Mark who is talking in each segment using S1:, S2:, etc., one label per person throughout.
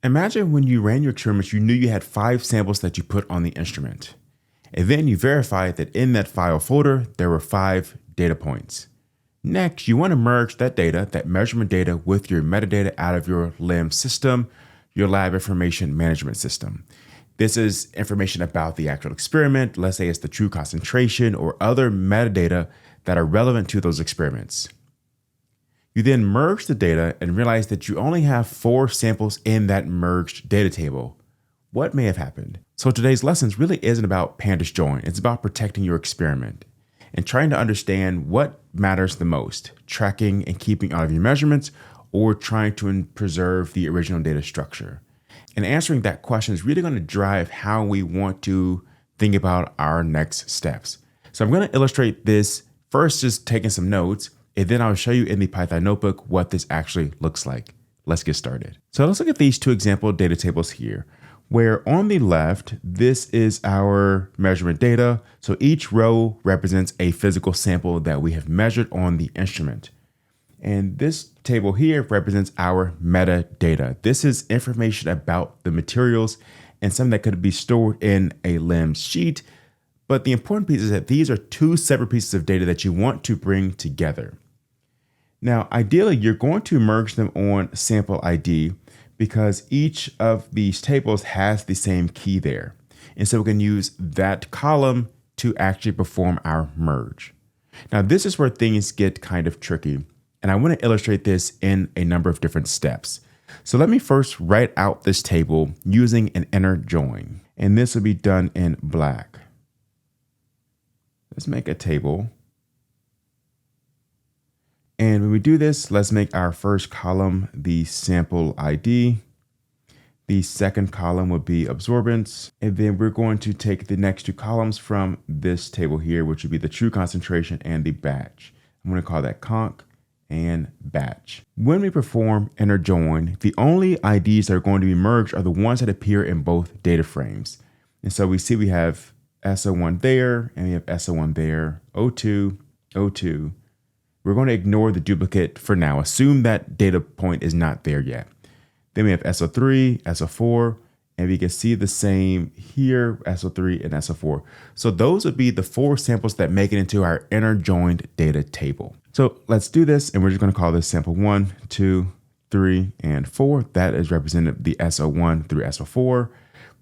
S1: Imagine when you ran your experiments, you knew you had 5 samples that you put on the instrument. And then you verified that in that file folder, there were 5 data points. Next, you want to merge that data, that measurement data, with your metadata out of your LIMS system, your lab information management system. This is information about the actual experiment. Let's say it's the true concentration or other metadata that are relevant to those experiments. You then merge the data and realize that you only have 4 samples in that merged data table. What may have happened? So today's lessons really isn't about pandas join. It's about protecting your experiment and trying to understand what matters the most, tracking and keeping all of your measurements or trying to preserve the original data structure. And answering that question is really going to drive how we want to think about our next steps. So I'm going to illustrate this first, just taking some notes, and then I'll show you in the Python notebook what this actually looks like. Let's get started. So let's look at these 2 example data tables here, where on the left, this is our measurement data. So each row represents a physical sample that we have measured on the instrument. And this table here represents our metadata. This is information about the materials and something that could be stored in a LIMS sheet. But the important piece is that these are 2 separate pieces of data that you want to bring together. Now, ideally, you're going to merge them on sample ID because each of these tables has the same key there. And so we can use that column to actually perform our merge. Now, this is where things get kind of tricky. And I want to illustrate this in a number of different steps. So let me first write out this table using an inner join. And this will be done in black. Let's make a table. And when we do this, let's make our first column the sample ID. The second column would be absorbance. And then we're going to take the next 2 columns from this table here, which would be the true concentration and the batch. I'm going to call that conc and batch. When we perform inner join, the only IDs that are going to be merged are the ones that appear in both data frames. And so we see we have SO1 there, and we have SO1 there, O2, O2. We're going to ignore the duplicate for now. Assume that data point is not there yet. Then we have SO3, SO4, and we can see the same here, SO3 and SO4. So those would be the 4 samples that make it into our inner joined data table. So let's do this, and we're just going to call this sample 1, 2, 3, and 4. That is represented the SO1 through SO4.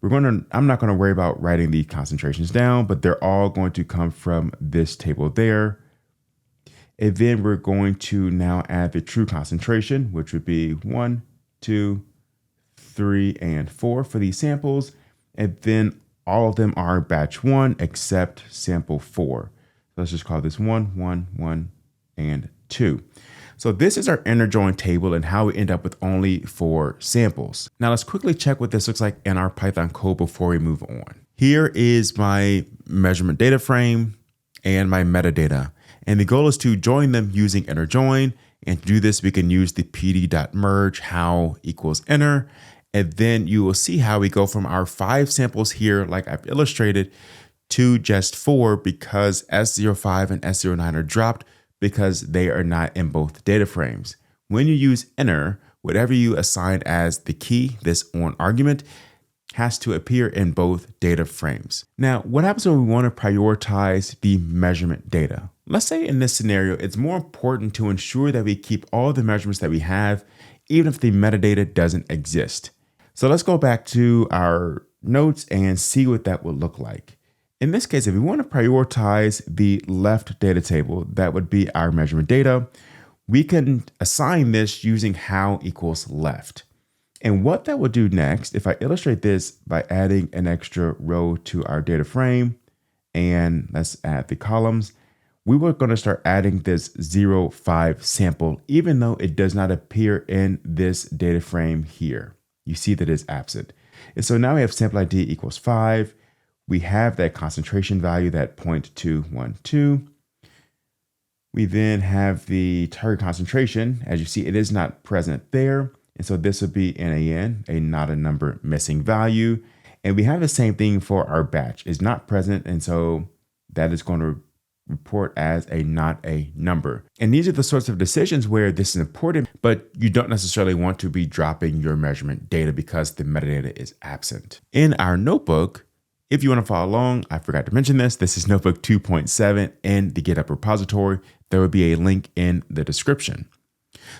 S1: I'm not going to worry about writing the concentrations down, but they're all going to come from this table there. And then we're going to now add the true concentration, which would be 1, 2, 3, and 4 for these samples. And then all of them are batch 1 except sample 4. So let's just call this 1, 1, 1, and 2. So this is our inner join table and how we end up with only 4 samples. Now let's quickly check what this looks like in our Python code before we move on. Here is my measurement data frame and my metadata. And the goal is to join them using inner join. And to do this, we can use the pd.merge how equals inner. And then you will see how we go from our 5 samples here, like I've illustrated, to just 4 because S05 and S09 are dropped because they are not in both data frames. When you use inner, whatever you assign as the key, this on argument, has to appear in both data frames. Now, what happens when we want to prioritize the measurement data? Let's say in this scenario, it's more important to ensure that we keep all the measurements that we have, even if the metadata doesn't exist. So let's go back to our notes and see what that would look like. In this case, if we want to prioritize the left data table, that would be our measurement data. We can assign this using how equals left. And what that will do next, if I illustrate this by adding an extra row to our data frame, and let's add the columns, we were going to start adding this 0.5 sample, even though it does not appear in this data frame here. You see that it's absent. And so now we have sample ID equals 5. We have that concentration value, that 0.212. We then have the target concentration. As you see, it is not present there. And so this would be NaN, a not a number missing value. And we have the same thing for our batch. It's not present. And so that is going to report as a not a number. And these are the sorts of decisions where this is important, but you don't necessarily want to be dropping your measurement data because the metadata is absent. In our notebook, if you want to follow along, I forgot to mention this. This is notebook 2.7 in the GitHub repository. There will be a link in the description.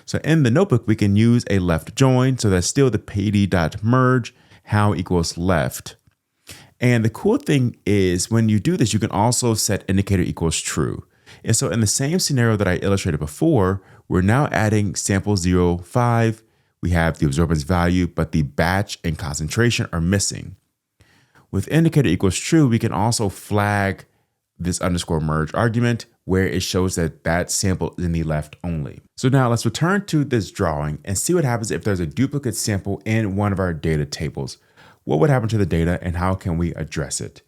S1: So in the notebook, we can use a left join. So that's still the pd.merge how equals left. And the cool thing is when you do this, you can also set indicator equals true. And so in the same scenario that I illustrated before, we're now adding sample 0.5. We have the absorbance value, but the batch and concentration are missing. With indicator equals true, we can also flag this underscore merge argument where it shows that that sample is in the left only. So now let's return to this drawing and see what happens if there's a duplicate sample in one of our data tables. What would happen to the data and how can we address it?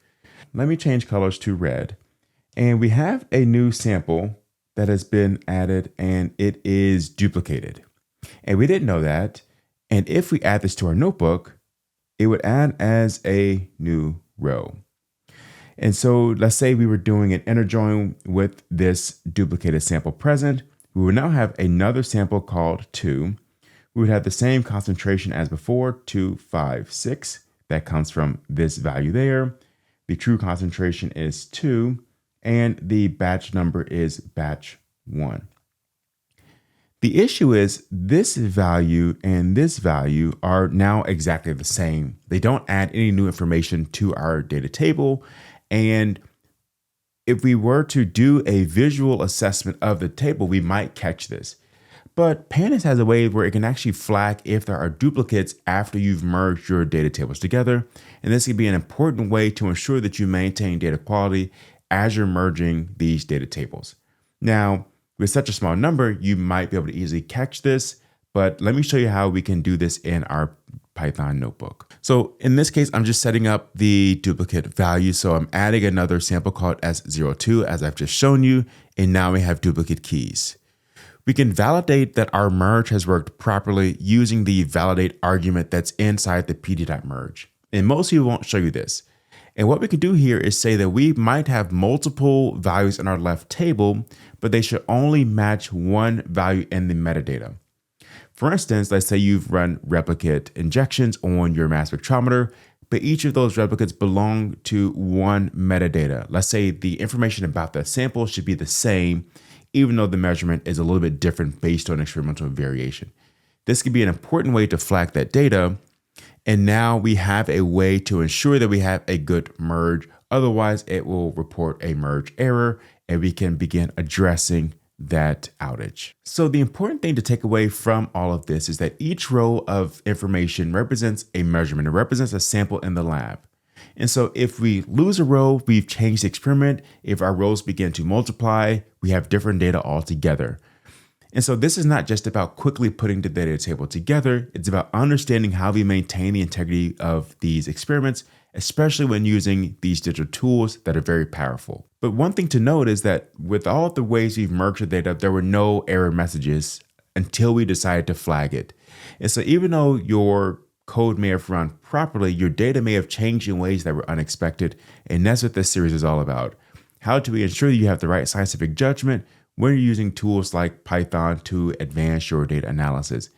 S1: Let me change colors to red. And we have a new sample that has been added and it is duplicated. And we didn't know that. And if we add this to our notebook, it would add as a new row. And so let's say we were doing an inner join with this duplicated sample present. We would now have another sample called 2. We would have the same concentration as before, 256. That comes from this value there. The true concentration is 2, and the batch number is batch 1. The issue is this value and this value are now exactly the same. They don't add any new information to our data table. And if we were to do a visual assessment of the table, we might catch this. But Pandas has a way where it can actually flag if there are duplicates after you've merged your data tables together. And this can be an important way to ensure that you maintain data quality as you're merging these data tables. Now, with such a small number, you might be able to easily catch this, but let me show you how we can do this in our Python notebook. So in this case, I'm just setting up the duplicate value. So I'm adding another sample called S02 as I've just shown you, and now we have duplicate keys. We can validate that our merge has worked properly using the validate argument that's inside the pd.merge. And most people won't show you this. And what we can do here is say that we might have multiple values in our left table, but they should only match one value in the metadata. For instance, let's say you've run replicate injections on your mass spectrometer, but each of those replicates belong to one metadata. Let's say the information about the sample should be the same, even though the measurement is a little bit different based on experimental variation. This can be an important way to flag that data. And now we have a way to ensure that we have a good merge. Otherwise, it will report a merge error and we can begin addressing that outage. So the important thing to take away from all of this is that each row of information represents a measurement. It represents a sample in the lab. And so if we lose a row, we've changed the experiment. If our rows begin to multiply, we have different data altogether. And so this is not just about quickly putting the data table together. It's about understanding how we maintain the integrity of these experiments, especially when using these digital tools that are very powerful. But one thing to note is that with all of the ways we've merged the data, there were no error messages until we decided to flag it. And so even though your code may have run properly, your data may have changed in ways that were unexpected. And that's what this series is all about. How do we ensure you have the right scientific judgment when you're using tools like Python to advance your data analysis?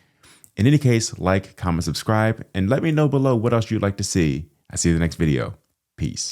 S1: In any case, like, comment, subscribe, and let me know below what else you'd like to see. I'll see you in the next video. Peace.